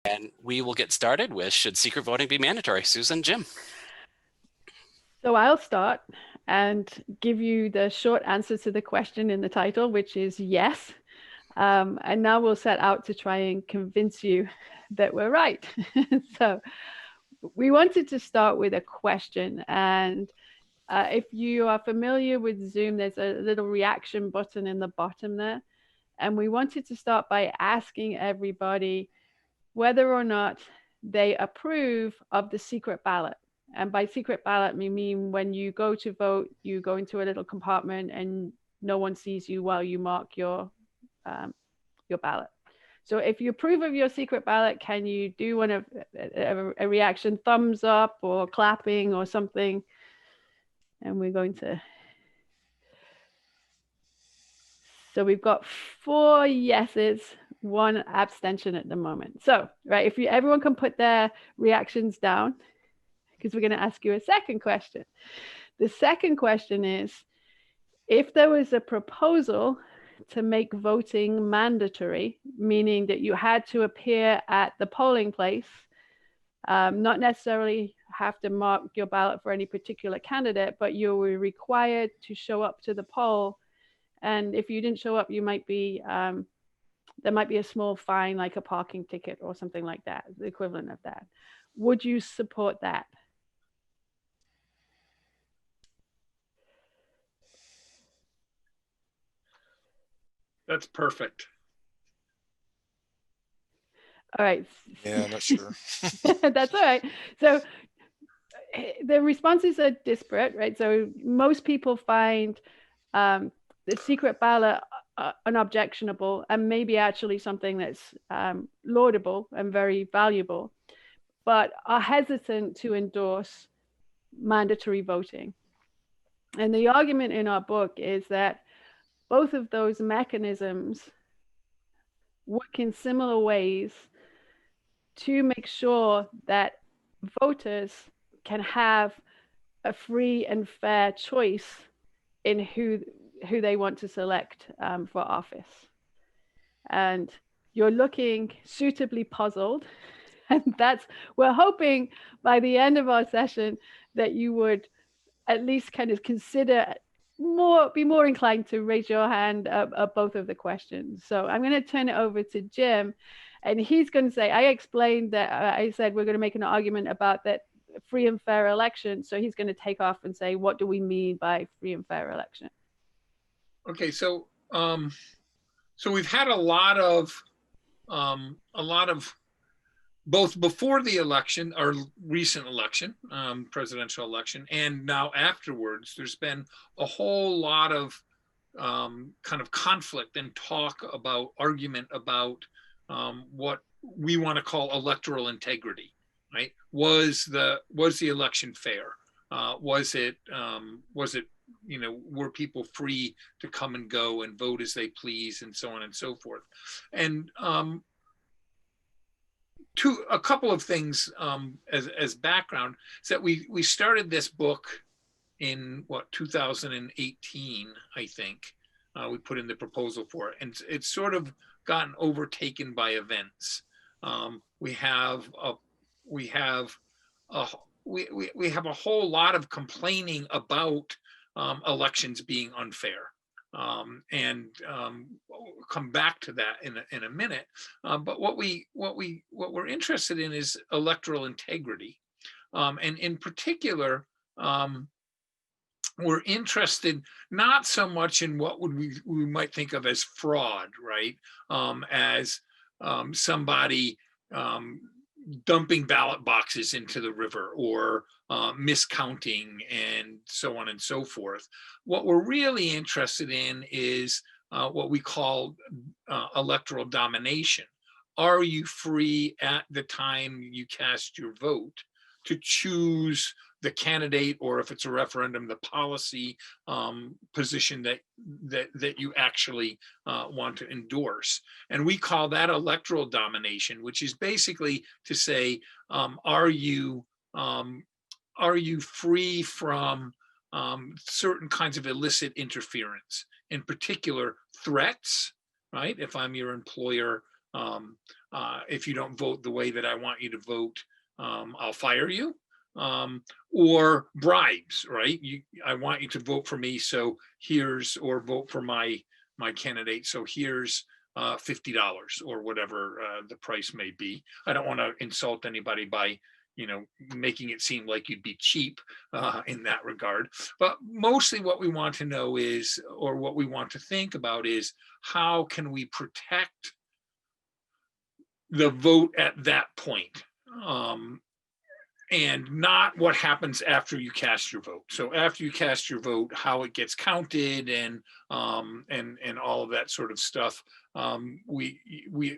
And we will get started with, should secret voting be mandatory? Susan, Jim. So I'll start and give you the short answer to the question in the title, which is yes. And now we'll set out to try and convince you that we're right. So we wanted to start with a question. And if you are familiar with Zoom, there's a little reaction button in the bottom there. And we wanted to start by asking everybody whether or not they approve of the secret ballot. And by secret ballot, we mean when you go to vote, you go into a little compartment and no one sees you while you mark your ballot. So if you approve of your secret ballot, can you do a reaction, thumbs up or clapping or something? And we're going to. So we've got 4 yeses, 1 abstention at the moment. So, right, if everyone can put their reactions down, because we're going to ask you a second question. The second question is, if there was a proposal to make voting mandatory, meaning that you had to appear at the polling place, not necessarily have to mark your ballot for any particular candidate, but you were required to show up to the poll. And if you didn't show up, you might be, there might be a small fine, like a parking ticket or something like that, the equivalent of that. Would you support that? That's perfect. All right. Yeah, not sure. That's all right. So the responses are disparate, right? So most people find the secret ballot unobjectionable and maybe actually something that's laudable and very valuable, but are hesitant to endorse mandatory voting. And the argument in our book is that both of those mechanisms work in similar ways to make sure that voters can have a free and fair choice in who they want to select for office. And you're looking suitably puzzled. And we're hoping by the end of our session that you would at least kind of consider be more inclined to raise your hand at both of the questions. So I'm going to turn it over to Jim, and he's going to say, I explained that I said we're going to make an argument about that free and fair election. So he's going to take off and say, what do we mean by free and fair election? Okay, so we've had a lot of both before the election, our recent election, presidential election, and now afterwards, there's been a whole lot of kind of conflict and argument about what we want to call electoral integrity, right? Was the election fair? Was it were people free to come and go and vote as they please, and so on and so forth? And a couple of things as background is that we started this book in 2018, I think. We put in the proposal for it, and it's sort of gotten overtaken by events. We have a whole lot of complaining about elections being unfair. And we'll come back to that in a minute. But what we're interested in is electoral integrity, and in particular, we're interested not so much in what we might think of as fraud, right? As somebody dumping ballot boxes into the river, or miscounting, and so on and so forth. What we're really interested in is what we call electoral domination. Are you free at the time you cast your vote to choose the candidate, or if it's a referendum, the policy position that you actually want to endorse? And we call that electoral domination, which is basically to say, are you free from certain kinds of illicit interference, in particular threats, right? If I'm your employer, if you don't vote the way that I want you to vote, I'll fire you. Or bribes, right? I want you to vote for me, so here's, or vote for my candidate, so here's $50 or whatever the price may be. I don't want to insult anybody by making it seem like you'd be cheap in that regard. But mostly what we want to know is, or what we want to think about is, how can we protect the vote at that point? And not what happens after you cast your vote. So after you cast your vote, how it gets counted and all of that sort of stuff. We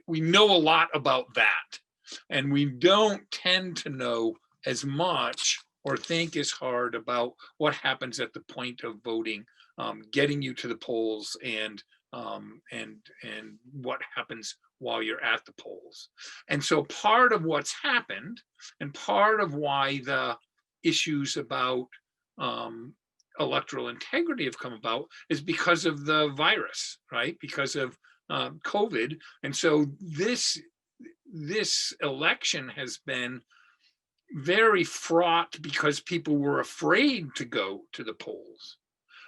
know a lot about that, and we don't tend to know as much or think as hard about what happens at the point of voting, getting you to the polls, and what happens while you're at the polls. And so part of what's happened, and part of why the issues about electoral integrity have come about, is because of the virus, right? Because of COVID. And so this election has been very fraught because people were afraid to go to the polls.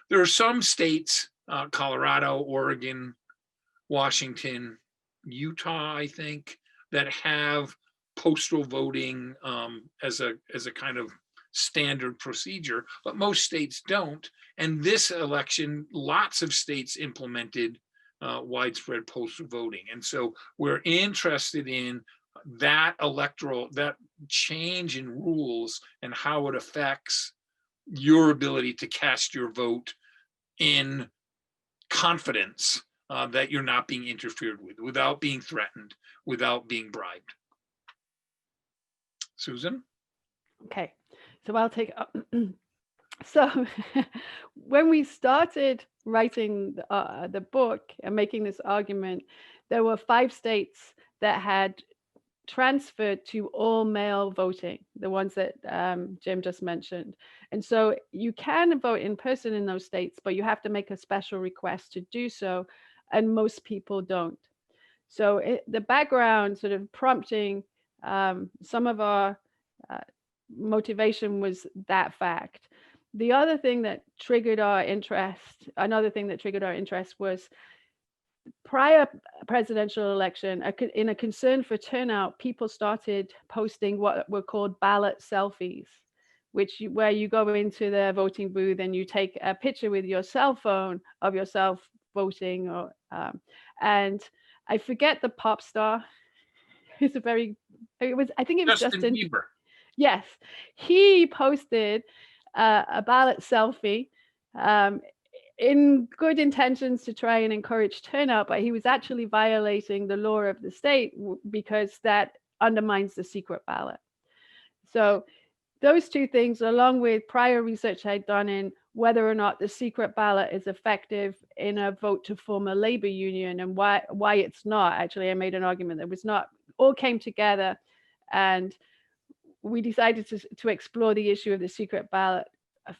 There are some states, Colorado, Oregon, Washington, Utah, I think, that have postal voting as a kind of standard procedure, but most states don't. And this election, lots of states implemented widespread postal voting. And so we're interested in that change in rules and how it affects your ability to cast your vote in confidence that you're not being interfered with, without being threatened, without being bribed. Susan? Okay, so I'll take so when we started writing the book and making this argument, there were 5 states that had transferred to all mail voting, the ones that Jim just mentioned. And so you can vote in person in those states, but you have to make a special request to do so, and most people don't. So the background sort of prompting some of our motivation was that fact. The other thing that triggered our interest, another thing that triggered our interest was prior presidential election, in a concern for turnout, people started posting what were called ballot selfies, where you go into the voting booth and you take a picture with your cell phone of yourself voting, or and I forget the pop star. I think it was Justin Bieber. Yes, he posted a ballot selfie in good intentions to try and encourage turnout, but he was actually violating the law of the state because that undermines the secret ballot. So those 2 things, along with prior research I'd done in whether or not the secret ballot is effective in a vote to form a labor union, and why it's not. Actually, I made an argument that it was not, all came together, and we decided to explore the issue of the secret ballot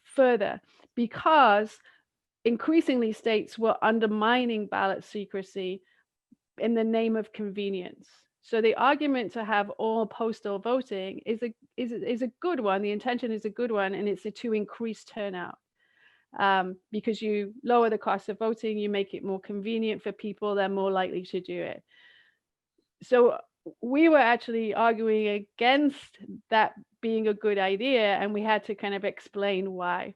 further, because increasingly states were undermining ballot secrecy in the name of convenience. So the argument to have all postal voting is a good one. The intention is a good one, and it's to increase turnout. Because you lower the cost of voting, you make it more convenient for people, they're more likely to do it. So we were actually arguing against that being a good idea, and we had to kind of explain why.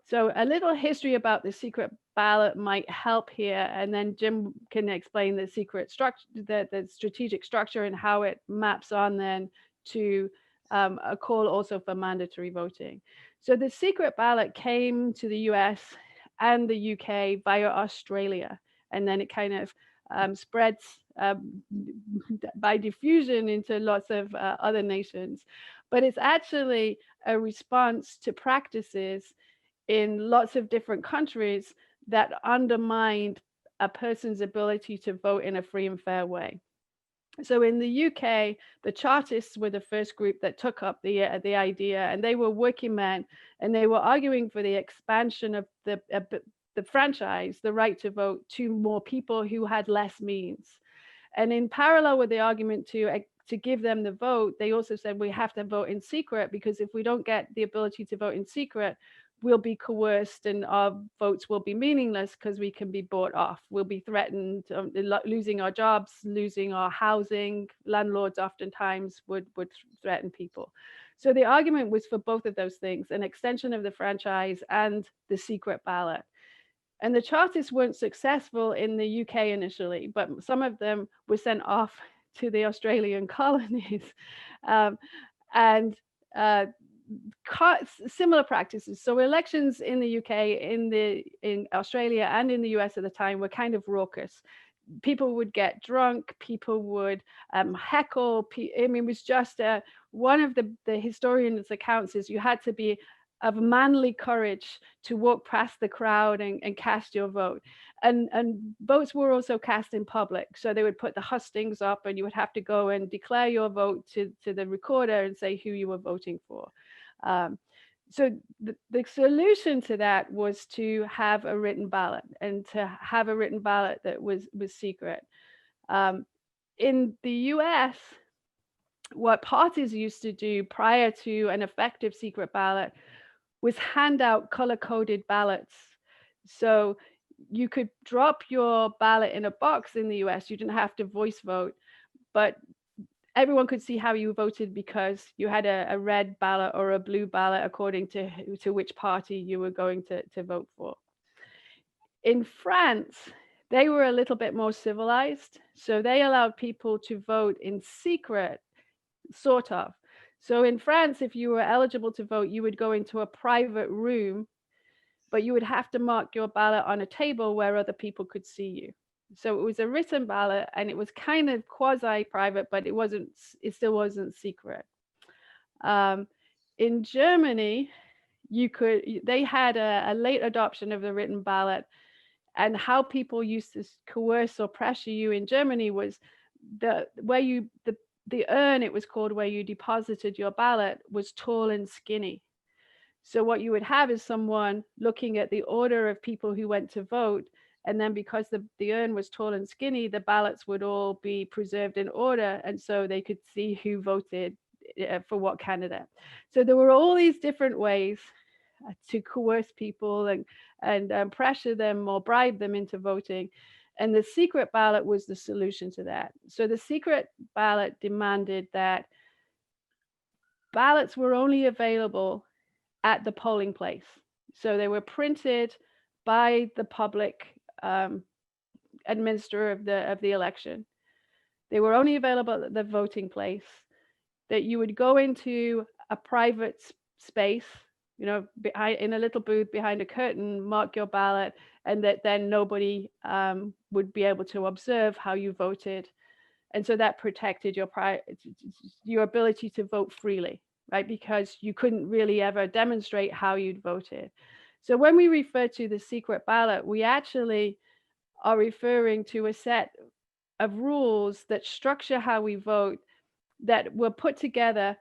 So a little history about the secret ballot might help here, and then Jim can explain the secret structure, the strategic structure, and how it maps on then to a call also for mandatory voting. So the secret ballot came to the US and the UK via Australia, and then it kind of spreads by diffusion into lots of other nations. But it's actually a response to practices in lots of different countries that undermined a person's ability to vote in a free and fair way. So in the UK, the Chartists were the first group that took up the idea, and they were working men, and they were arguing for the expansion of the franchise, the right to vote, to more people who had less means. And in parallel with the argument to give them the vote, they also said we have to vote in secret, because if we don't get the ability to vote in secret, we'll be coerced and our votes will be meaningless because we can be bought off. We'll be threatened, losing our jobs, losing our housing. Landlords oftentimes would threaten people. So the argument was for both of those things, an extension of the franchise and the secret ballot. And the Chartists weren't successful in the UK initially, but some of them were sent off to the Australian colonies. And similar practices. So elections in the UK, in Australia, and in the US at the time were kind of raucous. People would get drunk, people would heckle. I mean, it was just one of the historians' accounts is you had to be of manly courage to walk past the crowd and cast your vote. And votes were also cast in public. So they would put the hustings up and you would have to go and declare your vote to the recorder and say who you were voting for. So the solution to that was to have a written ballot, and to have a written ballot that was secret. In the US, what parties used to do prior to an effective secret ballot was hand out color-coded ballots. So you could drop your ballot in a box in the US. You didn't have to voice vote, but everyone could see how you voted because you had a red ballot or a blue ballot according to which party you were going to vote for. In France, they were a little bit more civilized. So they allowed people to vote in secret, sort of. So in France, if you were eligible to vote, you would go into a private room, but you would have to mark your ballot on a table where other people could see you. So it was a written ballot, and it was kind of quasi-private, but it still wasn't secret. In Germany, they had a late adoption of the written ballot, and how people used to coerce or pressure you in Germany was the urn, it was called, where you deposited your ballot, was tall and skinny. So what you would have is someone looking at the order of people who went to vote, and then because the urn was tall and skinny, the ballots would all be preserved in order, and so they could see who voted for what candidate. So there were all these different ways to coerce people and pressure them or bribe them into voting. And the secret ballot was the solution to that. So the secret ballot demanded that ballots were only available at the polling place. So they were printed by the public administrator of the election. They were only available at the voting place, that you would go into a private space, in a little booth behind a curtain, mark your ballot, and that then nobody would be able to observe how you voted. And so that protected your ability to vote freely, right? Because you couldn't really ever demonstrate how you'd voted. So when we refer to the secret ballot, we actually are referring to a set of rules that structure how we vote, that were put together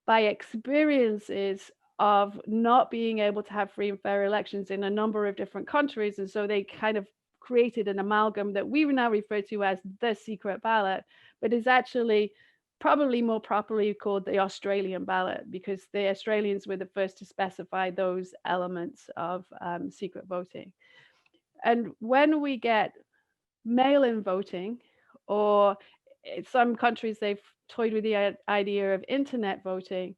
by experiences of not being able to have free and fair elections in a number of different countries. And so they kind of created an amalgam that we now refer to as the secret ballot, but is actually probably more properly called the Australian ballot, because the Australians were the first to specify those elements of secret voting. And when we get mail-in voting, or in some countries they've toyed with the idea of internet voting,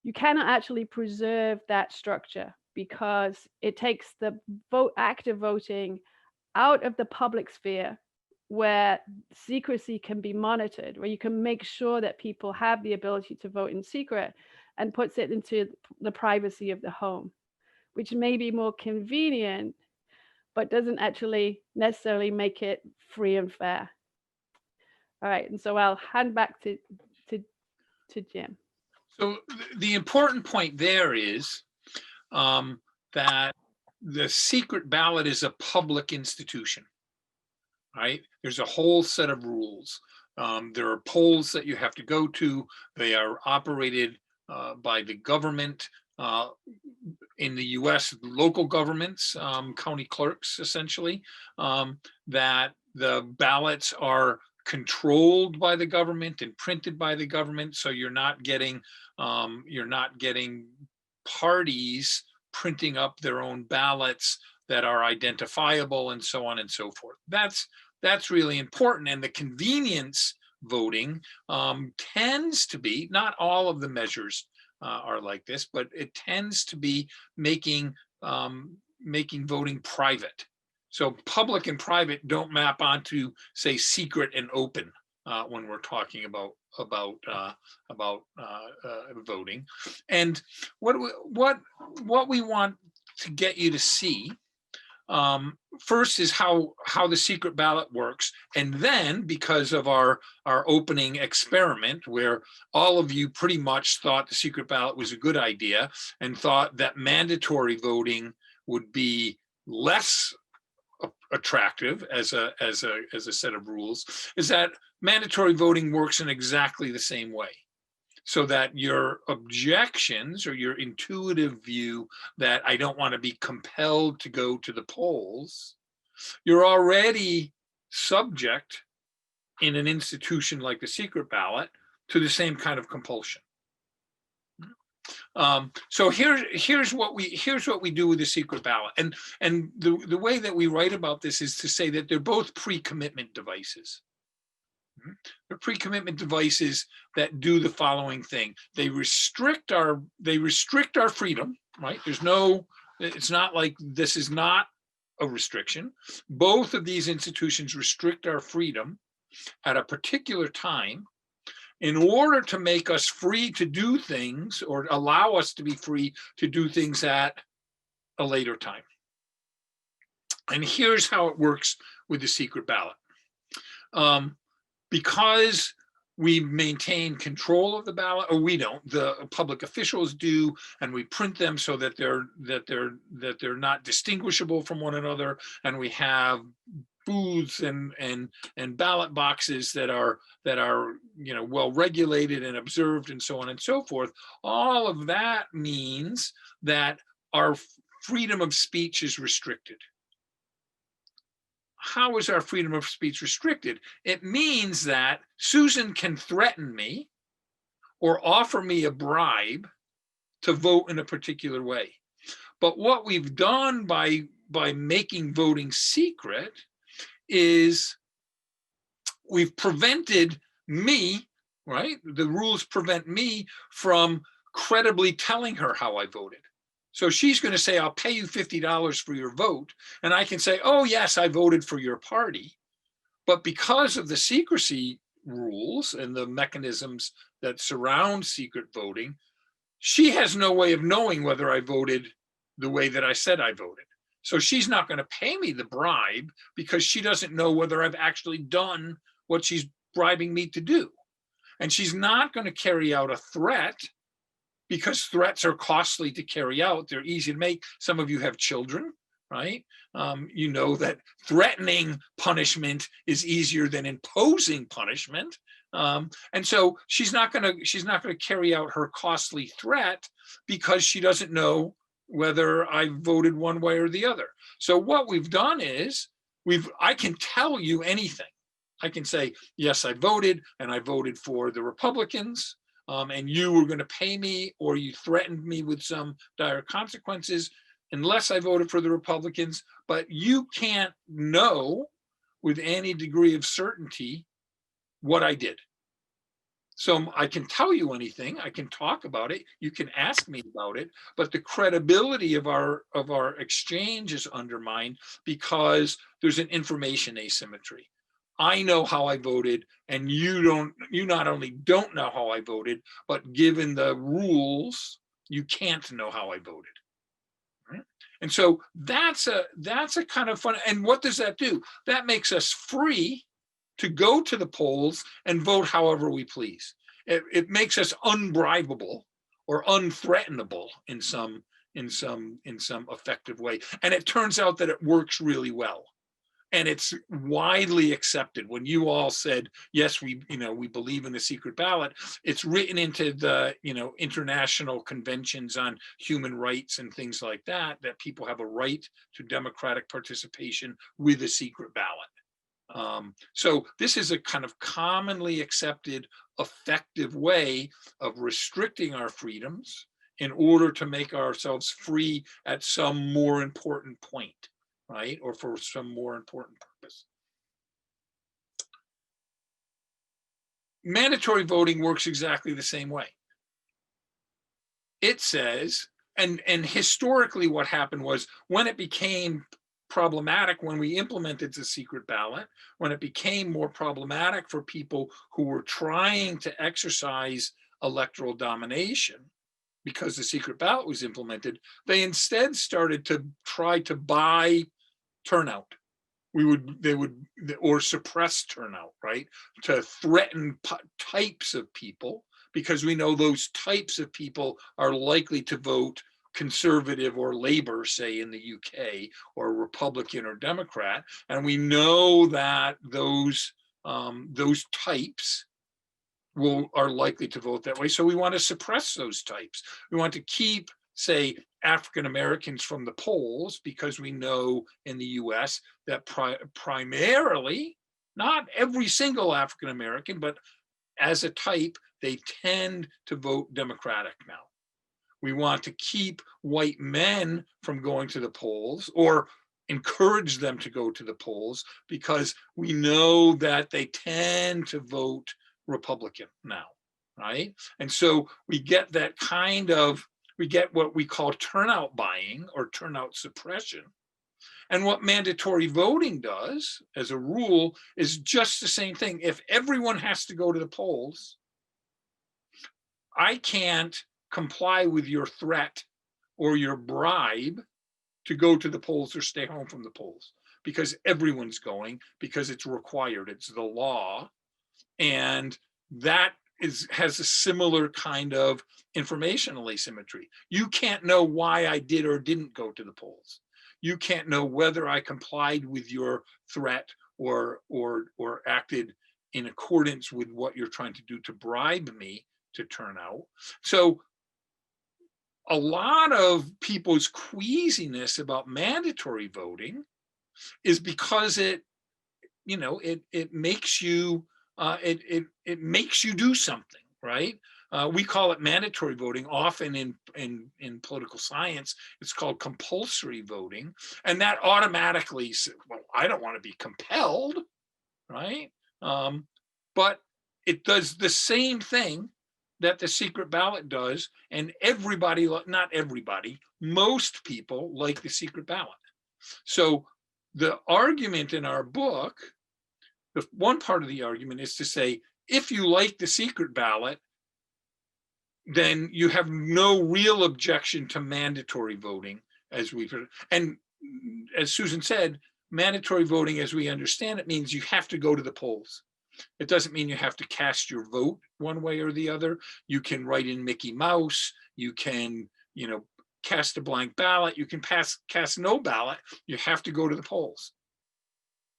you cannot actually preserve that structure, because it takes the active voting out of the public sphere, where secrecy can be monitored, where you can make sure that people have the ability to vote in secret, and puts it into the privacy of the home, which may be more convenient, but doesn't actually necessarily make it free and fair. All right, and so I'll hand back to Jim. So the important point there is that the secret ballot is a public institution, right? There's a whole set of rules. There are polls that you have to go to. They are operated by the government. In the US, local governments, county clerks, essentially, that the ballots are controlled by the government and printed by the government. So you're not getting parties printing up their own ballots that are identifiable and so on and so forth. That's really important. And the convenience voting tends to be, not all of the measures are like this, but it tends to be making voting private. So public and private don't map onto, say, secret and open when we're talking about voting. And what we want to get you to see first is how the secret ballot works, and then, because of our opening experiment where all of you pretty much thought the secret ballot was a good idea and thought that mandatory voting would be less attractive as a set of rules, is that mandatory voting works in exactly the same way. So that your objections or your intuitive view that I don't want to be compelled to go to the polls, you're already subject in an institution like the secret ballot to the same kind of compulsion. So here's what we do with the secret ballot, and the way that we write about this is to say that they're both pre-commitment devices. They're pre-commitment devices that do the following thing. They restrict our freedom, right? It's not like this is not a restriction. Both of these institutions restrict our freedom at a particular time in order to make us free to do things, or allow us to be free to do things at a later time. And here's how it works with the secret ballot. Because we maintain control of the ballot, or we don't, the public officials do, and we print them so that they're not distinguishable from one another, and we have booths and ballot boxes that are well regulated and observed and so on and so forth. All of that means that our freedom of speech is restricted. How is our freedom of speech restricted? It means that Susan can threaten me or offer me a bribe to vote in a particular way. But what we've done by making voting secret is we've prevented me, right? The rules prevent me from credibly telling her how I voted. So she's going to say, I'll pay you $50 for your vote. And I can say, oh, yes, I voted for your party. But because of the secrecy rules and the mechanisms that surround secret voting, she has no way of knowing whether I voted the way that I said I voted. So she's not going to pay me the bribe because she doesn't know whether I've actually done what she's bribing me to do. And she's not going to carry out a threat, because threats are costly to carry out. They're easy to make. Some of you have children, right? You know that threatening punishment is easier than imposing punishment. And so she's not going to carry out her costly threat because she doesn't know whether I voted one way or the other. So what we've done is I can tell you anything. I can say, yes, I voted, and I voted for the Republicans. And you were going to pay me, or you threatened me with some dire consequences unless I voted for the Republicans. But you can't know with any degree of certainty what I did. So I can tell you anything, I can talk about it, you can ask me about it, but the credibility of our exchange is undermined because there's an information asymmetry. I know how I voted, and you not only don't know how I voted, but given the rules, you can't know how I voted. Right? And so that's a kind of fun. And what does that do? That makes us free to go to the polls and vote however we please. It makes us unbribable or unthreatenable in some effective way. And it turns out that it works really well. And it's widely accepted. When you all said, yes, we believe in the secret ballot, it's written into the, international conventions on human rights and things like that, that people have a right to democratic participation with a secret ballot. So this is a kind of commonly accepted, effective way of restricting our freedoms in order to make ourselves free at some more important point, right? Or for some more important purpose. Mandatory voting works exactly the same way. It says, and historically what happened was when it became problematic, when we implemented the secret ballot, when it became more problematic for people who were trying to exercise electoral domination, because the secret ballot was implemented, they instead started to try to buy turnout. They would, or suppress turnout, right? To threaten types of people, because we know those types of people are likely to vote conservative or Labor, say in the UK, or Republican or Democrat, and we know that those types are likely to vote that way. So we want to suppress those types. We want to keep, say, African Americans from the polls, because we know in the US that primarily, not every single African American, but as a type, they tend to vote Democratic now. We want to keep white men from going to the polls, or encourage them to go to the polls, because we know that they tend to vote Republican now, right? And so we get that kind of, we get what we call turnout buying or turnout suppression. And what mandatory voting does, as a rule, is just the same thing. If everyone has to go to the polls, I can't comply with your threat or your bribe to go to the polls or stay home from the polls, because everyone's going, because it's required, it's the law. And that has a similar kind of informational asymmetry. You can't know why I did or didn't go to the polls. You can't know whether I complied with your threat or acted in accordance with what you're trying to do to bribe me to turn out. So a lot of people's queasiness about mandatory voting is because it makes you it makes you do something, right? We call it mandatory voting. Often in political science, it's called compulsory voting, and that automatically, well, I don't want to be compelled, right? But it does the same thing that the secret ballot does, and everybody, not everybody, most people like the secret ballot. So the argument in our book, the one part of the argument is to say, if you like the secret ballot, then you have no real objection to mandatory voting, as we've heard. And as Susan said, mandatory voting, as we understand it, means you have to go to the polls. It doesn't mean you have to cast your vote one way or the other. You can write in Mickey Mouse. You can, cast a blank ballot. You can cast no ballot. You have to go to the polls,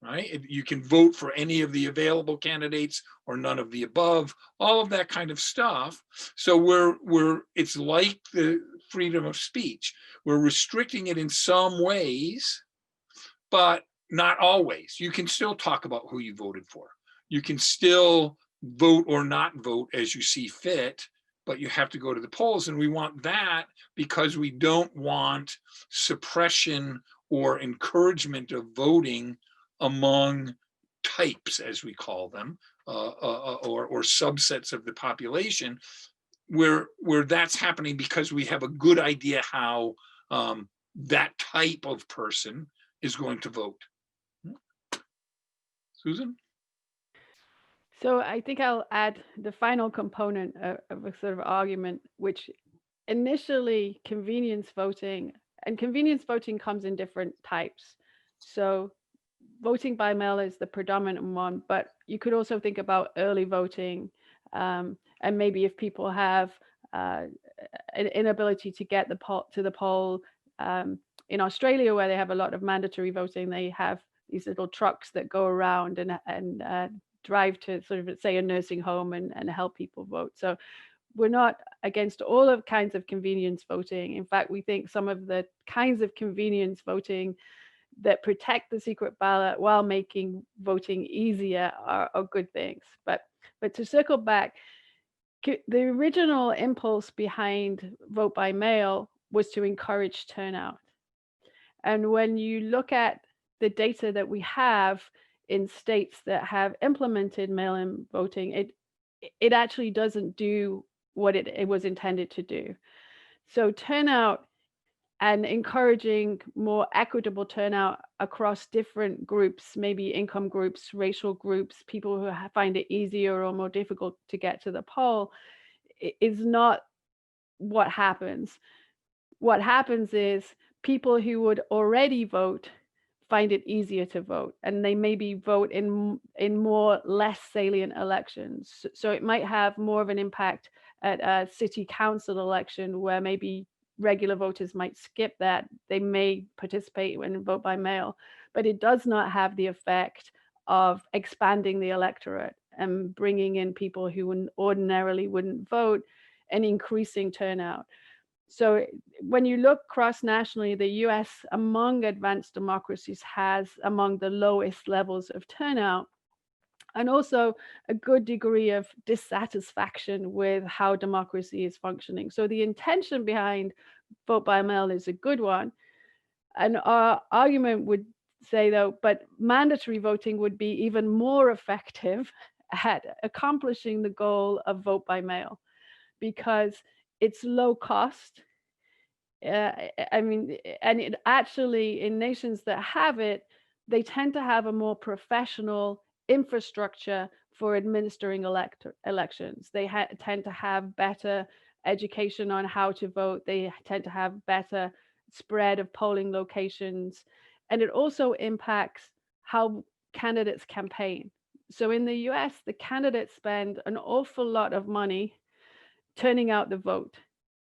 right? You can vote for any of the available candidates or none of the above, all of that kind of stuff. So it's like the freedom of speech. We're restricting it in some ways, but not always. You can still talk about who you voted for. You can still vote or not vote as you see fit, but you have to go to the polls. And we want that because we don't want suppression or encouragement of voting among types, as we call them, or subsets of the population, where that's happening because we have a good idea how that type of person is going to vote. Susan? So I think I'll add the final component of a sort of argument, which initially convenience voting, and convenience voting comes in different types. So voting by mail is the predominant one, but you could also think about early voting, and maybe if people have an inability to get to the poll. In Australia, where they have a lot of mandatory voting, they have these little trucks that go around and drive to sort of, say, a nursing home and help people vote. So we're not against all of kinds of convenience voting. In fact, we think some of the kinds of convenience voting that protect the secret ballot while making voting easier are good things. But to circle back, the original impulse behind vote by mail was to encourage turnout. And when you look at the data that we have in states that have implemented mail-in voting, it actually doesn't do what it was intended to do. So turnout and encouraging more equitable turnout across different groups, maybe income groups, racial groups, people who find it easier or more difficult to get to the poll, is not what happens. What happens is people who would already vote find it easier to vote, and they maybe vote in more less salient elections. So it might have more of an impact at a city council election where maybe regular voters might skip that. They may participate and vote by mail, but it does not have the effect of expanding the electorate and bringing in people who ordinarily wouldn't vote and increasing turnout. So when you look cross-nationally, the US among advanced democracies has among the lowest levels of turnout, and also a good degree of dissatisfaction with how democracy is functioning. So the intention behind vote by mail is a good one. And our argument would say, though, but mandatory voting would be even more effective at accomplishing the goal of vote by mail, because it's low cost. I mean, and it actually, in nations that have it, they tend to have a more professional infrastructure for administering elections. They tend to have better education on how to vote. They tend to have better spread of polling locations. And it also impacts how candidates campaign. So in the US, the candidates spend an awful lot of money turning out the vote,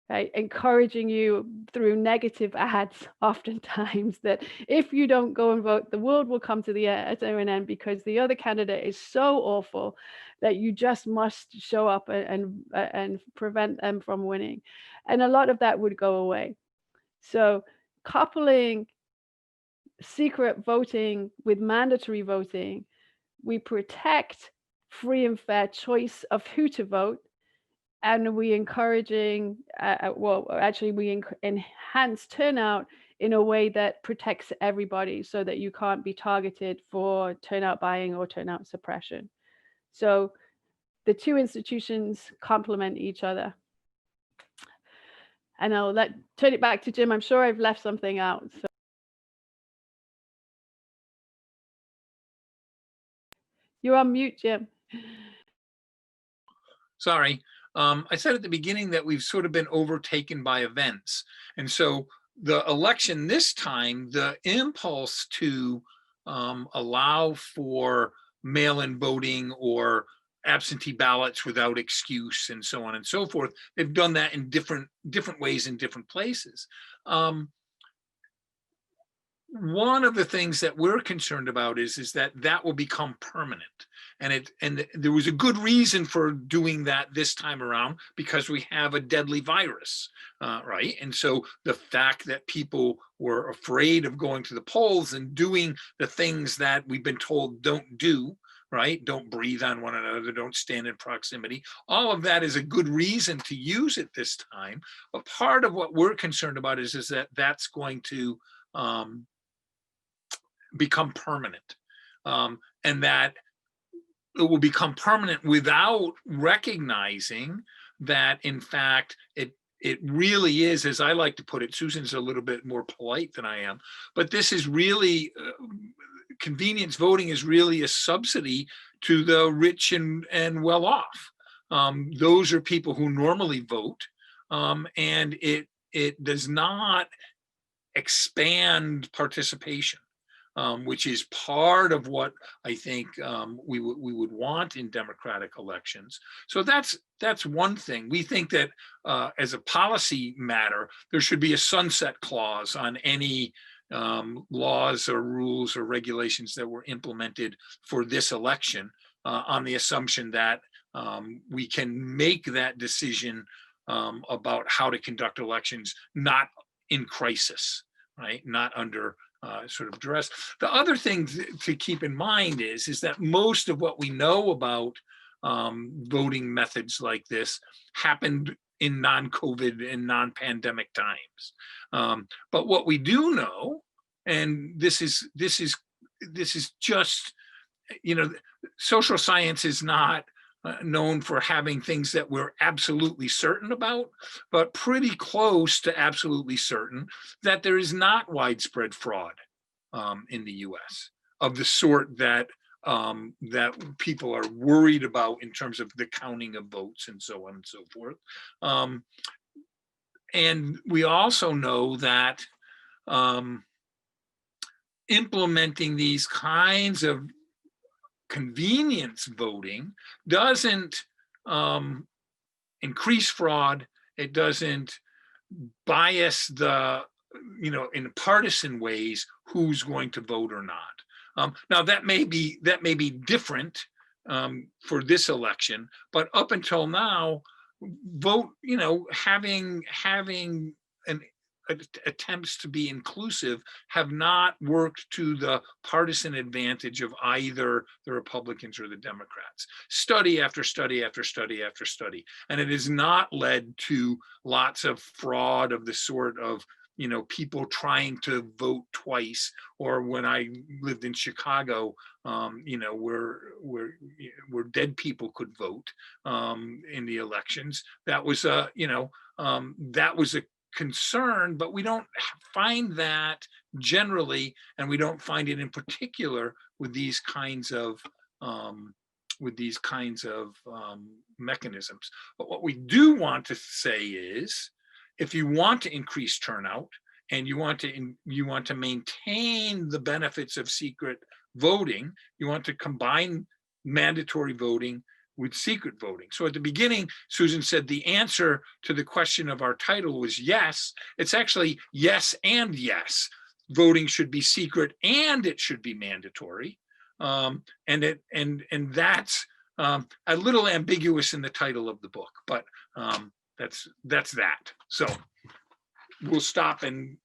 right? Encouraging you through negative ads, oftentimes, that if you don't go and vote, the world will come to an end because the other candidate is so awful that you just must show up and prevent them from winning. And a lot of that would go away. So coupling secret voting with mandatory voting, we protect free and fair choice of who to vote. And we encouraging, we enhance turnout in a way that protects everybody so that you can't be targeted for turnout buying or turnout suppression. So the two institutions complement each other. And I'll turn it back to Jim. I'm sure I've left something out. So. You're on mute, Jim. Sorry. I said at the beginning that we've sort of been overtaken by events. And so the election this time, the impulse to allow for mail-in voting or absentee ballots without excuse and so on and so forth, they've done that in different ways in different places. One of the things that we're concerned about is that will become permanent. And there was a good reason for doing that this time around, because we have a deadly virus, right? And so the fact that people were afraid of going to the polls and doing the things that we've been told don't do, right? Don't breathe on one another, don't stand in proximity. All of that is a good reason to use it this time. But part of what we're concerned about is that that's going to become permanent, and that it will become permanent without recognizing that, in fact, it really is, as I like to put it, Susan's a little bit more polite than I am, but this is really, convenience voting is really a subsidy to the rich and well off. Those are people who normally vote, and it does not expand participation. Which is part of what I think we would want in democratic elections. So that's one thing. We think that as a policy matter, there should be a sunset clause on any laws or rules or regulations that were implemented for this election, on the assumption that we can make that decision about how to conduct elections not in crisis, right? Not under sort of address. The other thing to keep in mind is that most of what we know about voting methods like this happened in non-COVID and non-pandemic times. But what we do know, and this is just, you know, social science is not known for having things that we're absolutely certain about, but pretty close to absolutely certain that there is not widespread fraud in the US of the sort that that people are worried about in terms of the counting of votes and so on and so forth. And we also know that implementing these kinds of convenience voting doesn't increase fraud. It doesn't bias the, you know, in partisan ways who's going to vote or not. Now that may be different for this election, but up until now, vote, you know, having an attempts to be inclusive have not worked to the partisan advantage of either the Republicans or the Democrats. Study after study after study after study. And it has not led to lots of fraud of the sort of, you know, people trying to vote twice, or when I lived in Chicago, you know, where dead people could vote in the elections. That was a, you know, that was a concern, but we don't find that generally, and we don't find it in particular with these kinds of mechanisms. But what we do want to say is, if you want to increase turnout and you want to maintain the benefits of secret voting, you want to combine mandatory voting with secret voting. So at the beginning, Susan said the answer to the question of our title was yes. It's actually yes and yes. Voting should be secret and it should be mandatory. And that's a little ambiguous in the title of the book, but that's that. So we'll stop, and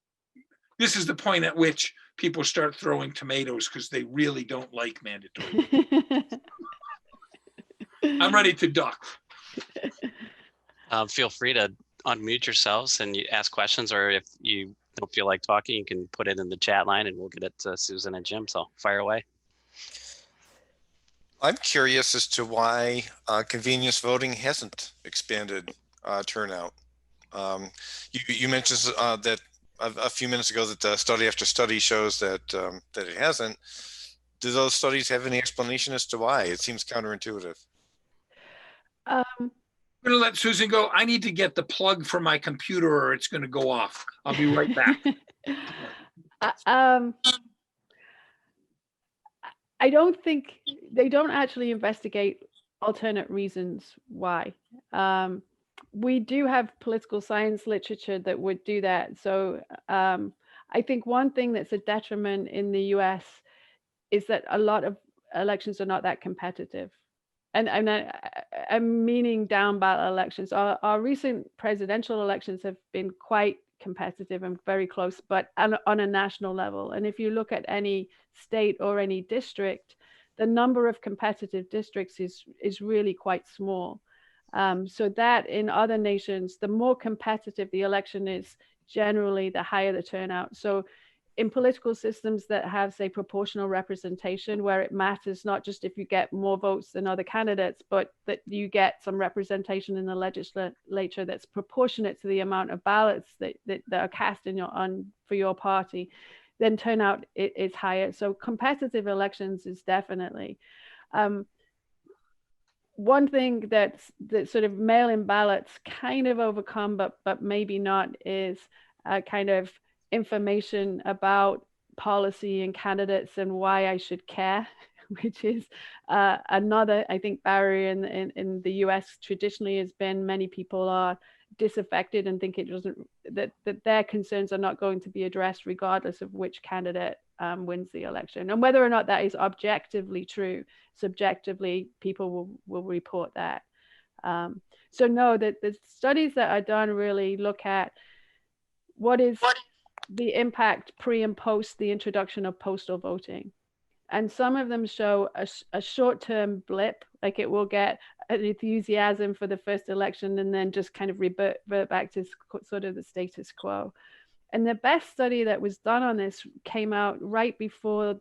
this is the point at which people start throwing tomatoes because they really don't like mandatory. I'm ready to duck. Feel free to unmute yourselves and you ask questions, or if you don't feel like talking, you can put it in the chat line and we'll get it to Susan and Jim. So fire away. I'm curious as to why convenience voting hasn't expanded turnout. You mentioned that a few minutes ago that study after study shows that that it hasn't. Do those studies have any explanation as to why? It seems counterintuitive. I'm going to let Susan go. I need to get the plug for my computer or it's going to go off. I'll be right back. I don't think they don't actually investigate alternate reasons why. We do have political science literature that would do that. So I think one thing that's a detriment in the US is that a lot of elections are not that competitive. And I'm meaning down ballot elections. Our recent presidential elections have been quite competitive and very close, but on a national level. And if you look at any state or any district, the number of competitive districts is really quite small. So that in other nations, the more competitive the election is, generally the higher the turnout. So in political systems that have, say, proportional representation, where it matters not just if you get more votes than other candidates, but that you get some representation in the legislature that's proportionate to the amount of ballots that are cast for your party, then turnout is higher. So competitive elections is definitely. One thing that sort of mail-in ballots kind of overcome, but maybe not, is kind of information about policy and candidates and why I should care, which is another, I think, barrier in the US traditionally has been many people are disaffected and think it doesn't, that their concerns are not going to be addressed regardless of which candidate wins the election. And whether or not that is objectively true, subjectively, people will report that. So no, that the studies that are done really look at what is the impact pre and post the introduction of postal voting. And some of them show a short-term blip, like it will get an enthusiasm for the first election and then just kind of revert back to sort of the status quo. And the best study that was done on this came out right before,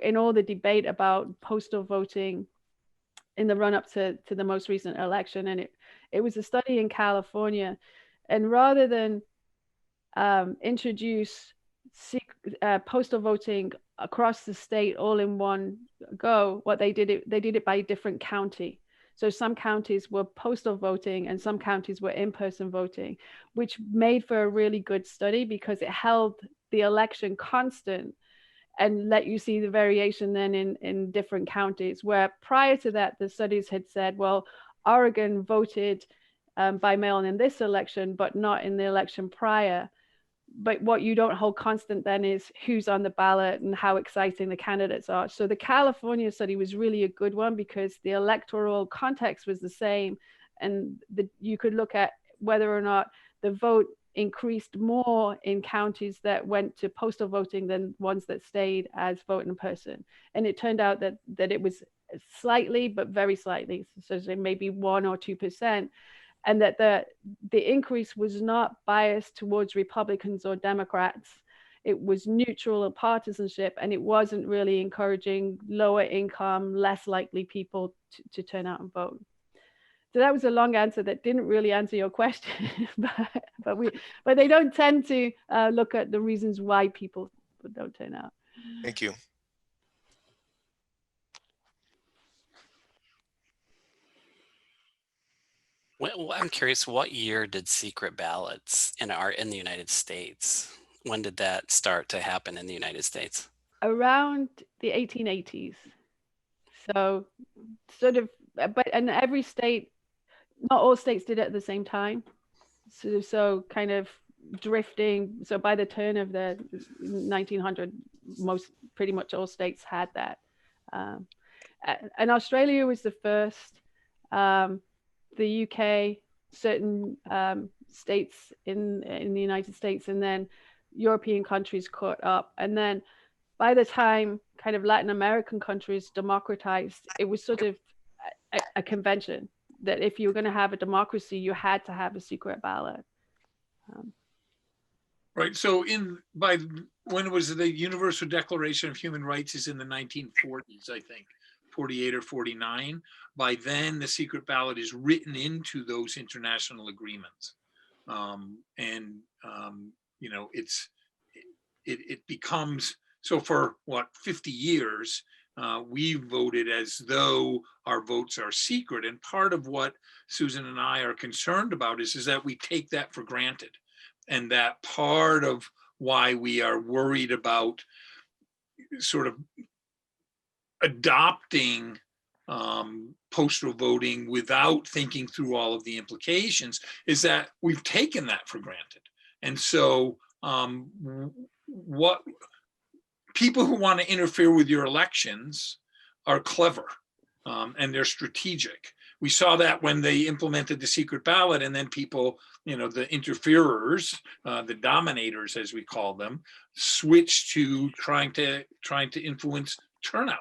in all the debate about postal voting in the run-up to the most recent election. And it was a study in California. And rather than introduce postal voting across the state all in one go, what they did it by different county. So some counties were postal voting and some counties were in-person voting, which made for a really good study because it held the election constant and let you see the variation then in different counties, where prior to that, the studies had said, well, Oregon voted by mail in this election, but not in the election prior. But what you don't hold constant then is who's on the ballot and how exciting the candidates are. So the California study was really a good one because the electoral context was the same. And you could look at whether or not the vote increased more in counties that went to postal voting than ones that stayed as vote in person. And it turned out that it was slightly, but very slightly, so maybe 1 or 2%. And that the increase was not biased towards Republicans or Democrats. It was neutral or partisanship, and it wasn't really encouraging lower income, less likely people to turn out and vote. So that was a long answer that didn't really answer your question, but they don't tend to look at the reasons why people don't turn out. Thank you. Well, I'm curious, what year did secret ballots in the United States? When did that start to happen in the United States? Around the 1880s. So sort of, and every state, not all states did it at the same time. So kind of drifting. So by the turn of the 1900, pretty much all states had that. And Australia was the first. The UK, certain states in the United States, and then European countries caught up. And then by the time kind of Latin American countries democratized, it was sort of a convention that if you were going to have a democracy, you had to have a secret ballot. Right. So when it was the Universal Declaration of Human Rights is in the 1940s, I think, 48 or 49. By then, the secret ballot is written into those international agreements. You know, it becomes, so for what, 50 years, we voted as though our votes are secret. And part of what Susan and I are concerned about is that we take that for granted. And that part of why we are worried about sort of adopting postal voting without thinking through all of the implications is that we've taken that for granted. And so what people who want to interfere with your elections are clever and they're strategic. We saw that when they implemented the secret ballot, and then people, you know, the interferers, the dominators, as we call them, switched to trying to influence turnout,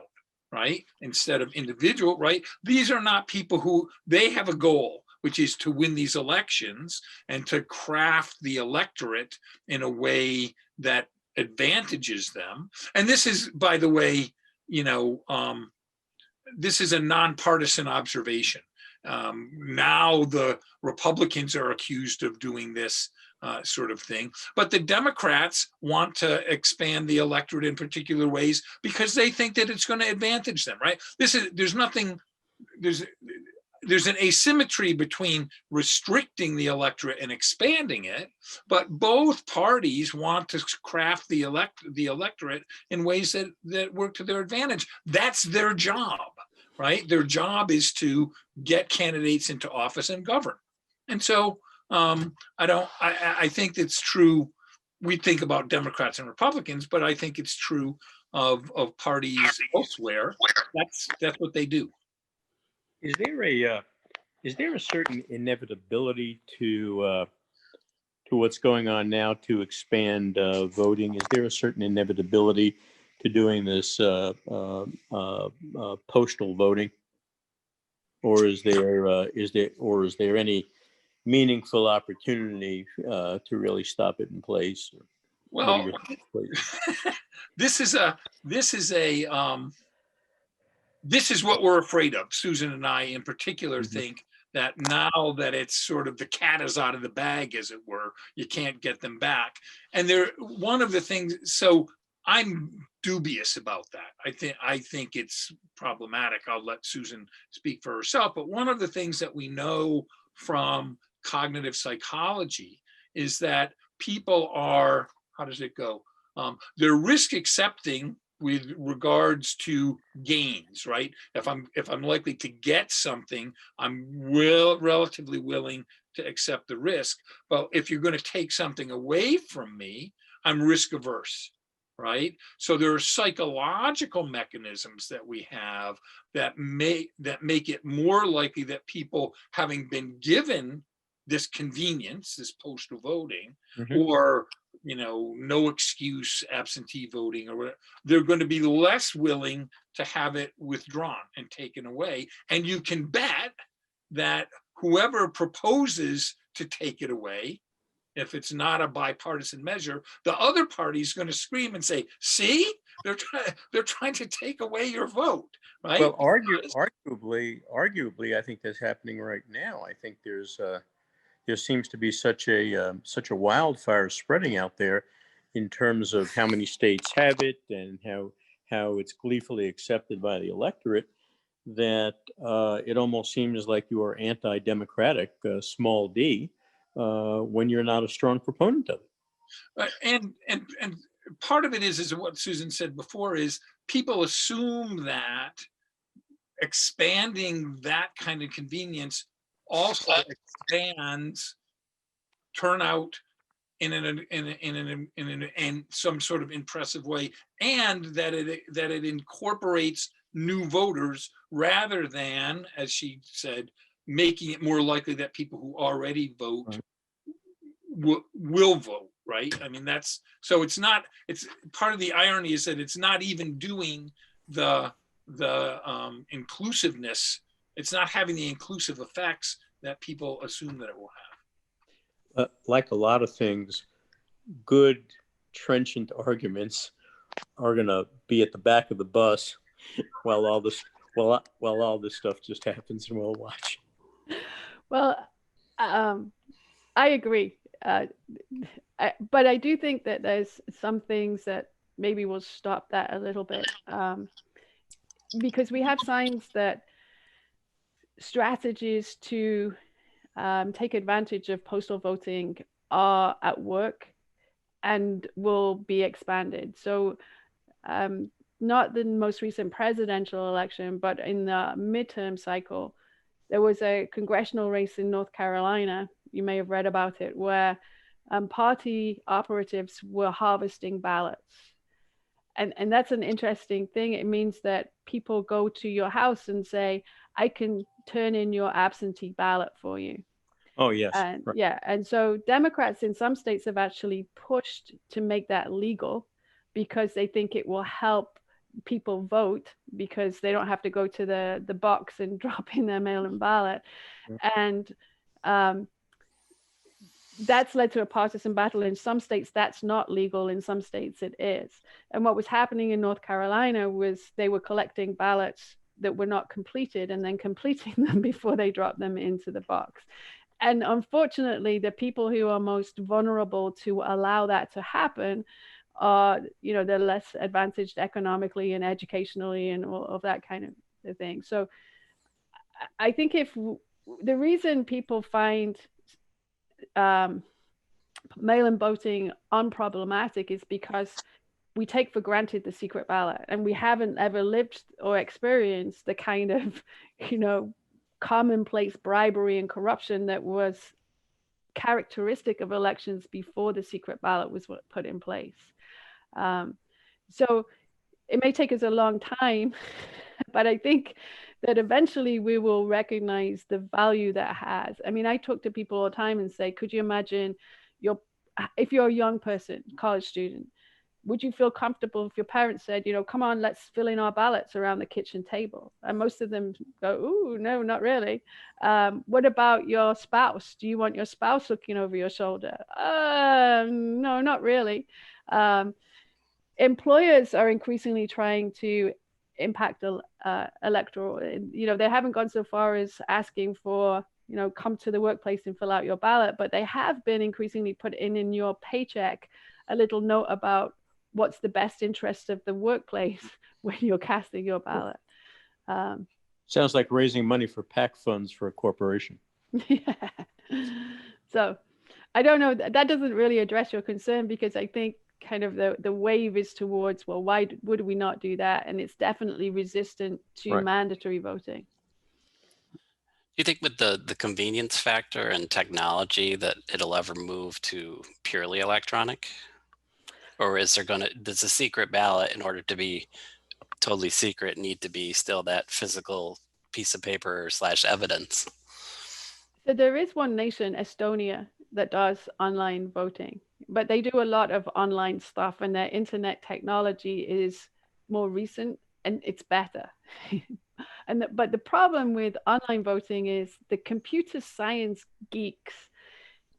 right? Instead of individual, right? These are not people who, they have a goal, which is to win these elections and to craft the electorate in a way that advantages them. And this is, by the way, you know, this is a nonpartisan observation. Now the Republicans are accused of doing this sort of thing, but the Democrats want to expand the electorate in particular ways because they think that it's going to advantage them, right? There's an asymmetry between restricting the electorate and expanding it, but both parties want to craft the electorate in ways that work to their advantage. That's their job, right? Their job is to get candidates into office and govern. And so I think it's true. We think about Democrats and Republicans, but I think it's true of parties elsewhere. That's what they do. Is there a certain inevitability to what's going on now to expand voting? Is there a certain inevitability to doing this postal voting, or is there any meaningful opportunity to really stop it in place? What are Well, your thoughts, please? this is what we're afraid of. Susan and I in particular think that now that it's sort of the cat is out of the bag, as it were, you can't get them back. And one of the things, so I'm dubious about that. I think it's problematic. I'll let Susan speak for herself. But one of the things that we know from cognitive psychology is that people are, how does it go? They're risk accepting with regards to gains, right? If I'm likely to get something, I'm relatively willing to accept the risk. But if you're going to take something away from me, I'm risk averse, right? So there are psychological mechanisms that we have that make it more likely that people, having been given this convenience, this postal voting, or no excuse absentee voting, or whatever, they're going to be less willing to have it withdrawn and taken away. And you can bet that whoever proposes to take it away, if it's not a bipartisan measure, the other party is going to scream and say, see, they're trying to take away your vote, right? Well, arguably, I think that's happening right now. I think there seems to be such a wildfire spreading out there in terms of how many states have it and how it's gleefully accepted by the electorate, that it almost seems like you are anti-democratic, small d, when you're not a strong proponent of it. And part of it is what Susan said before, is people assume that expanding that kind of convenience also expands turnout in some sort of impressive way, and that it incorporates new voters rather than, as she said, making it more likely that people who already vote will vote, right? I mean, it's part of the irony is that it's not even doing the inclusiveness. It's not having the inclusive effects that people assume that it will have. Like a lot of things, good trenchant arguments are going to be at the back of the bus while all this stuff just happens, and we'll watch. Well, I agree. But I do think that there's some things that maybe will stop that a little bit, because we have signs that strategies to take advantage of postal voting are at work and will be expanded. So not the most recent presidential election, but in the midterm cycle, there was a congressional race in North Carolina, you may have read about it, where party operatives were harvesting ballots. And that's an interesting thing. It means that people go to your house and say, I can turn in your absentee ballot for you. Oh, yes. And right. yeah. And so Democrats in some states have actually pushed to make that legal because they think it will help people vote, because they don't have to go to the box and drop in their mail-in ballot. And that's led to a partisan battle. In some states, that's not legal. In some states, it is. And what was happening in North Carolina was they were collecting ballots that were not completed and then completing them before they dropped them into the box. And unfortunately, the people who are most vulnerable to allow that to happen are, they're less advantaged economically and educationally and all of that kind of thing. So I think the reason people find mail-in voting unproblematic is because we take for granted the secret ballot, and we haven't ever lived or experienced the kind of, commonplace bribery and corruption that was characteristic of elections before the secret ballot was put in place. So it may take us a long time, but I think that eventually we will recognize the value that has. I mean, I talk to people all the time and say, could you imagine, if you're a young person, college student, would you feel comfortable if your parents said, come on, let's fill in our ballots around the kitchen table? And most of them go, ooh, no, not really. What about your spouse? Do you want your spouse looking over your shoulder? No, not really. Employers are increasingly trying to impact electoral. They haven't gone so far as asking for, come to the workplace and fill out your ballot, but they have been increasingly put in your paycheck a little note about what's the best interest of the workplace when you're casting your ballot. Sounds like raising money for PAC funds for a corporation. Yeah. So I don't know, that doesn't really address your concern, because I think kind of the wave is towards, well, why would we not do that? And it's definitely resistant to mandatory voting. Do you think with the convenience factor and technology that it'll ever move to purely electronic? Or does the secret ballot, in order to be totally secret, need to be still that physical piece of paper / evidence? So there is one nation, Estonia, that does online voting, but they do a lot of online stuff, and their internet technology is more recent and it's better. But the problem with online voting is the computer science geeks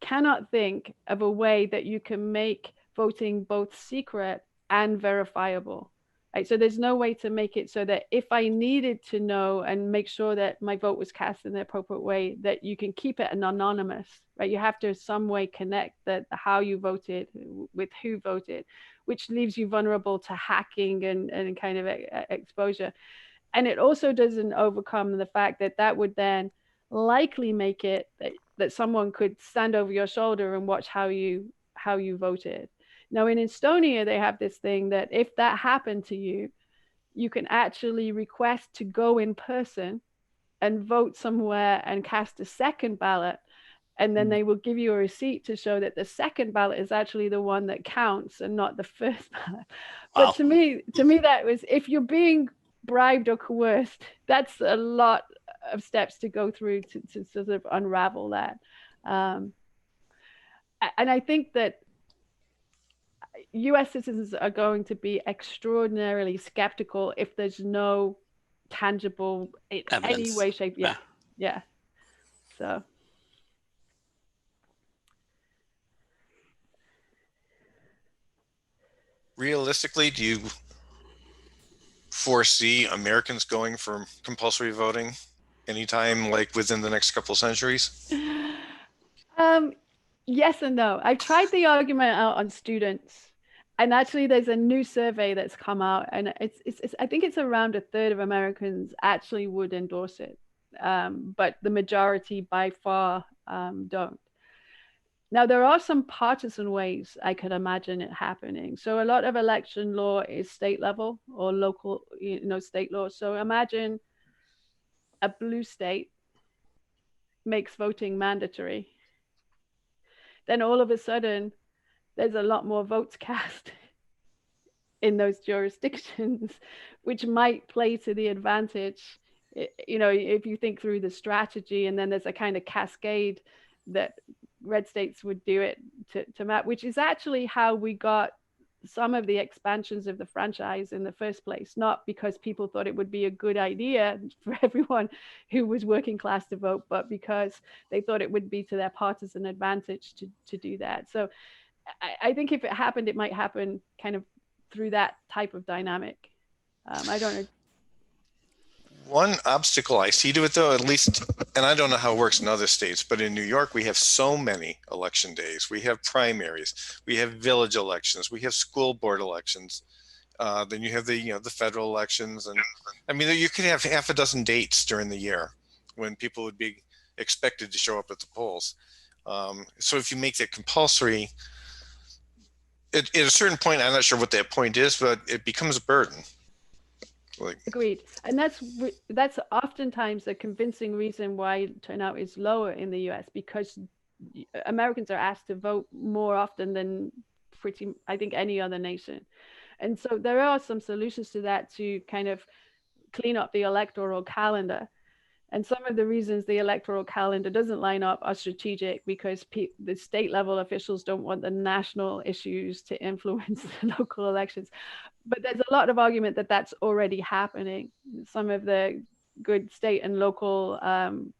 cannot think of a way that you can make voting both secret and verifiable. Right? So there's no way to make it so that if I needed to know and make sure that my vote was cast in the appropriate way, that you can keep it anonymous, right? You have to some way connect how you voted with who voted, which leaves you vulnerable to hacking and kind of exposure. And it also doesn't overcome the fact that would then likely make it that someone could stand over your shoulder and watch how you voted. Now in Estonia, they have this thing that if that happened to you, you can actually request to go in person and vote somewhere and cast a second ballot. And then they will give you a receipt to show that the second ballot is actually the one that counts and not the first ballot. But Wow. to me, that was, if you're being bribed or coerced, that's a lot of steps to go through to sort of unravel that. And I think that US citizens are going to be extraordinarily skeptical if there's no tangible in Evidence. any way, shape. Yeah. So. Realistically, do you foresee Americans going for compulsory voting anytime, like within the next couple of centuries? Yes and no. I've tried the argument out on students, and actually there's a new survey that's come out, and it's I think it's around a third of Americans actually would endorse it, but the majority by far don't. Now, there are some partisan ways I could imagine it happening. So a lot of election law is state level or local, state law. So imagine a blue state makes voting mandatory. Then all of a sudden, there's a lot more votes cast in those jurisdictions, which might play to the advantage, if you think through the strategy, and then there's a kind of cascade that red states would do it to map, which is actually how we got some of the expansions of the franchise in the first place, not because people thought it would be a good idea for everyone who was working class to vote, but because they thought it would be to their partisan advantage to do that. So I think if it happened, it might happen kind of through that type of dynamic. I don't know. One obstacle I see to it, though, at least, and I don't know how it works in other states, but in New York, we have so many election days. We have primaries, we have village elections, we have school board elections. Then you have the federal elections, and I mean, you could have half a dozen dates during the year when people would be expected to show up at the polls. So if you make that compulsory, at a certain point, I'm not sure what that point is, but it becomes a burden. Agreed. And that's oftentimes a convincing reason why turnout is lower in the US, because Americans are asked to vote more often than I think any other nation. And so there are some solutions to that to kind of clean up the electoral calendar. And some of the reasons the electoral calendar doesn't line up are strategic, because the state level officials don't want the national issues to influence the local elections. But there's a lot of argument that that's already happening. Some of the good state and local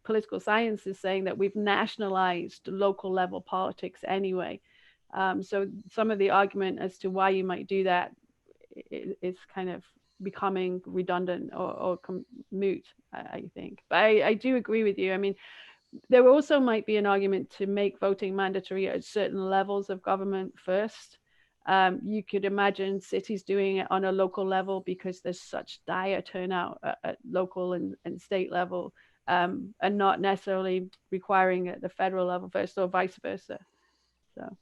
political science is saying that we've nationalized local level politics anyway. So some of the argument as to why you might do that is kind of becoming redundant or moot, I think. But I do agree with you. I mean, there also might be an argument to make voting mandatory at certain levels of government first. You could imagine cities doing it on a local level because there's such dire turnout at local and state level, and not necessarily requiring at the federal level first, or vice versa. So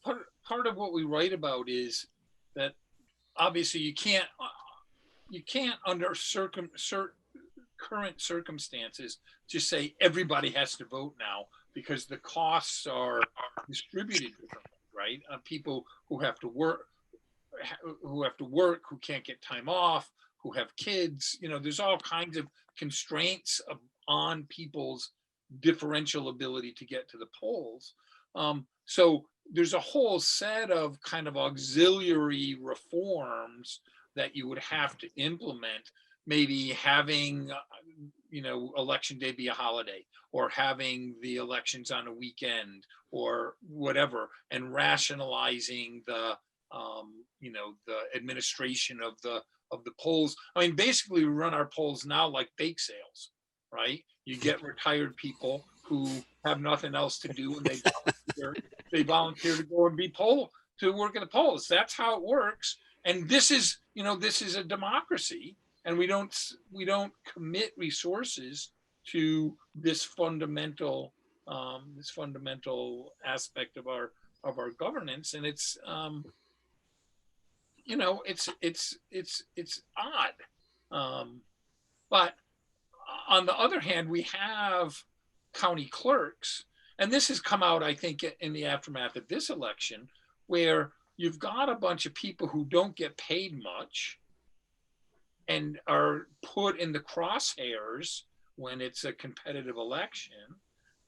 part of what we write about is that obviously you can't under current circumstances just say everybody has to vote now, because the costs are distributed differently, right? People who have to work, who can't get time off, who have kids, there's all kinds of constraints on people's differential ability to get to the polls. So there's a whole set of kind of auxiliary reforms that you would have to implement, maybe having, election day be a holiday, or having the elections on a weekend, or whatever, and rationalizing the administration of the polls. I mean, basically we run our polls now like bake sales, right? You get retired people who have nothing else to do, and they volunteer to go and to work at the polls. That's how it works. And this is a democracy, and we don't commit resources to this fundamental aspect of our governance. And it's odd. But on the other hand, we have county clerks, and this has come out, I think, in the aftermath of this election, where you've got a bunch of people who don't get paid much and are put in the crosshairs when it's a competitive election,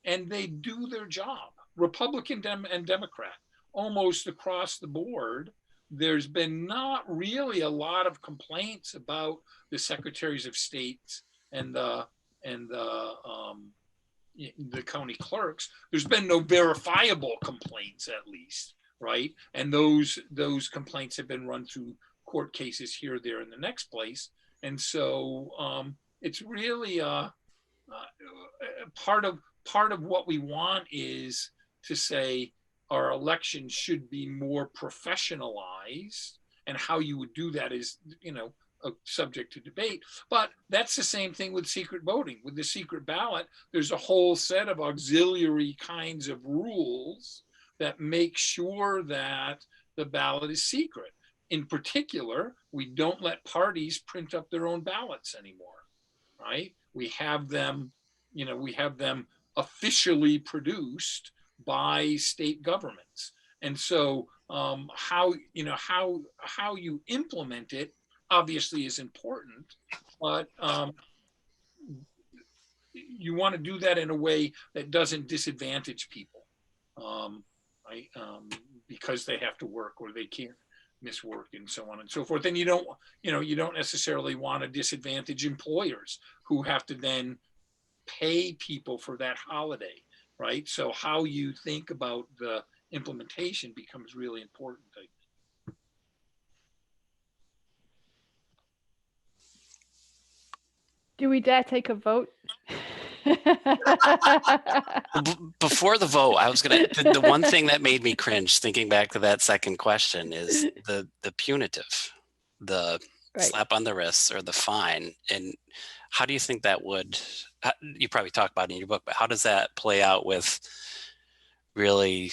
and they do their job, Republican and Democrat, almost across the board. There's been not really a lot of complaints about the secretaries of state and the county clerks. There's been no verifiable complaints, at least, right? And those complaints have been run through court cases here, there, and the next place. And so it's really part of what we want is to say our elections should be more professionalized, and how you would do that is, a subject to debate. But that's the same thing with secret voting. With the secret ballot, there's a whole set of auxiliary kinds of rules that make sure that the ballot is secret. In particular, we don't let parties print up their own ballots anymore, right? We have them officially produced by state governments. And so how you implement it obviously is important, but you want to do that in a way that doesn't disadvantage people, right? Because they have to work, or they can't miss work, and so on and so forth. And you don't necessarily want to disadvantage employers who have to then pay people for that holiday, right? So how you think about the implementation becomes really important, I think. do we dare take a vote? Before the vote, I was the one thing that made me cringe thinking back to that second question is the punitive, the Right. slap on the wrists or the fine. And how do you think that would, you probably talk about it in your book, but how does that play out with really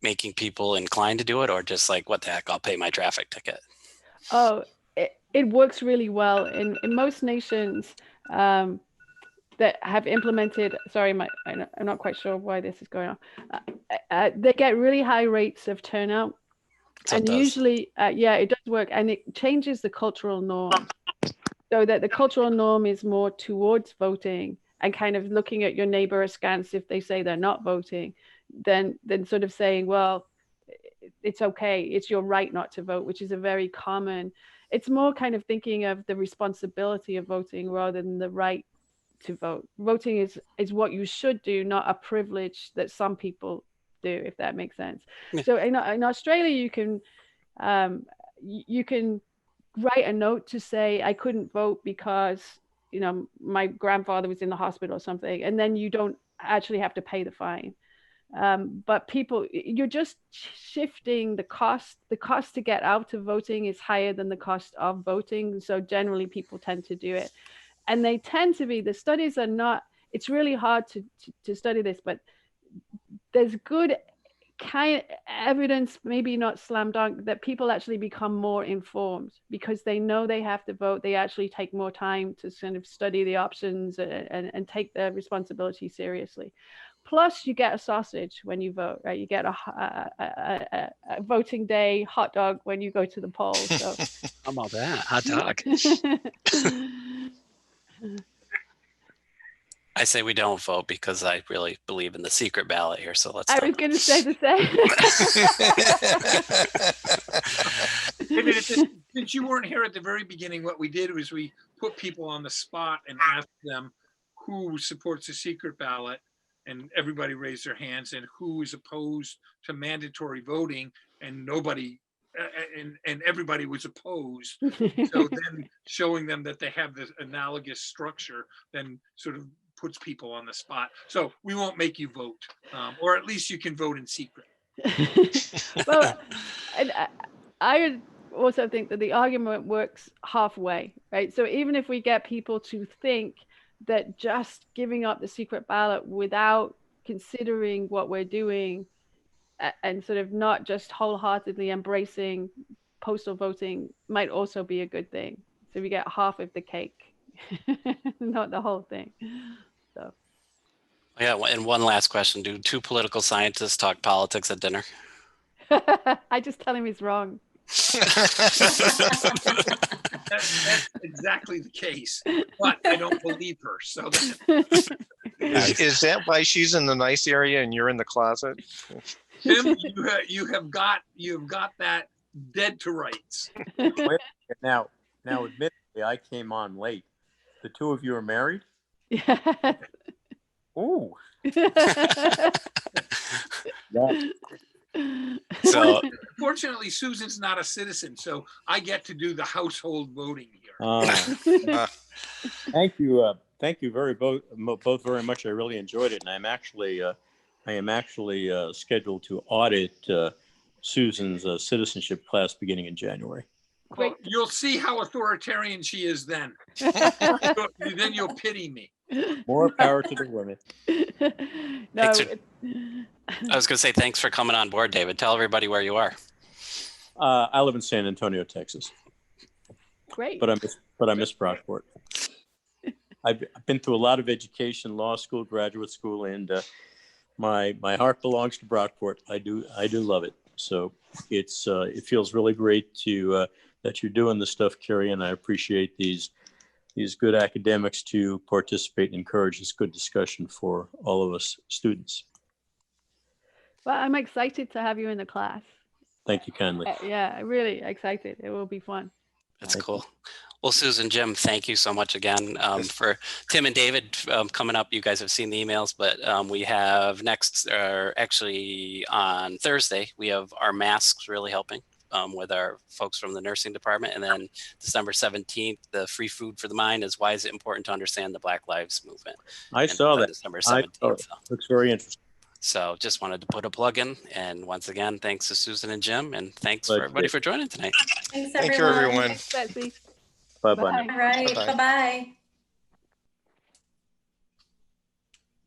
making people inclined to do it, or just like, what the heck, I'll pay my traffic ticket? Oh, it works really well in most nations that have implemented, sorry, I'm not quite sure why this is going on. They get really high rates of turnout. So and usually, it does work, and it changes the cultural norm. So that the cultural norm is more towards voting, and kind of looking at your neighbor askance if they say they're not voting, then sort of saying, well, it's okay, it's your right not to vote, which is a very common. It's more kind of thinking of the responsibility of voting rather than the right to vote. Voting is what you should do, not a privilege that some people do, if that makes sense. Yeah. So in Australia, you can write a note to say, I couldn't vote because, you know, my grandfather was in the hospital or something, and then you don't actually have to pay the fine. But people, you're just shifting the cost. The cost to get out of voting is higher than the cost of voting. So generally people tend to do it. And they tend to be, the studies are not, it's really hard to study this, but there's good kind of evidence, maybe not slam dunk, that people actually become more informed because they know they have to vote. They actually take more time to kind of study the options and take their responsibility seriously. Plus, you get a sausage when you vote, right? You get a voting day hot dog when you go to the polls. So. How about that? Hot dog. I say we don't vote because I really believe in the secret ballot here. So let's. I was going to say the same. Since you weren't here at the very beginning, what we did was we put people on the spot and asked them who supports the secret ballot, and everybody raised their hands, and who is opposed to mandatory voting, and nobody. And everybody was opposed. So then showing them that they have this analogous structure then sort of puts people on the spot. So we won't make you vote, or at least you can vote in secret. Well, and I also think that the argument works halfway, right? So even if we get people to think that just giving up the secret ballot without considering what we're doing and sort of not just wholeheartedly embracing postal voting might also be a good thing. So we get half of the cake, not the whole thing. So. Yeah, and one last question. Do two political scientists talk politics at dinner? I just tell him he's wrong. That's exactly the case, but I don't believe her. So is that why she's in the nice area and you're in the closet? Tim, you have got that dead to rights. Now, admittedly, I came on late. The two of you are married? Yeah. Ooh. So, fortunately, Susan's not a citizen, so I get to do the household voting here. Thank you both very much. I really enjoyed it, and I am actually scheduled to audit Susan's citizenship class beginning in January. Well, you'll see how authoritarian she is then. Then you'll pity me. More power to the women. No, I was going to say thanks for coming on board, David. Tell everybody where you are. I live in San Antonio, Texas. Great. But I miss Brockport. I've been through a lot of education, law school, graduate school, and my heart belongs to Brockport. I do love it. So it feels really great that you're doing this stuff, Carrie, and I appreciate these good academics to participate and encourage this good discussion for all of us students. Well, I'm excited to have you in the class. Thank you kindly. Yeah, really excited. It will be fun. That's cool. Well, Susan, Jim, thank you so much again for Tim and David coming up. You guys have seen the emails, but we have actually on Thursday, we have our masks really helping with our folks from the nursing department. And then December 17th, the free food for the mind is why is it important to understand the Black Lives Movement. I saw that. December 17th. So. Looks very interesting. So just wanted to put a plug in. And once again, thanks to Susan and Jim. And thanks for everybody for joining tonight. Thanks, Thank you, everyone. Thanks, Betsy. Bye-bye. Bye. All right. Bye-bye. Bye-bye.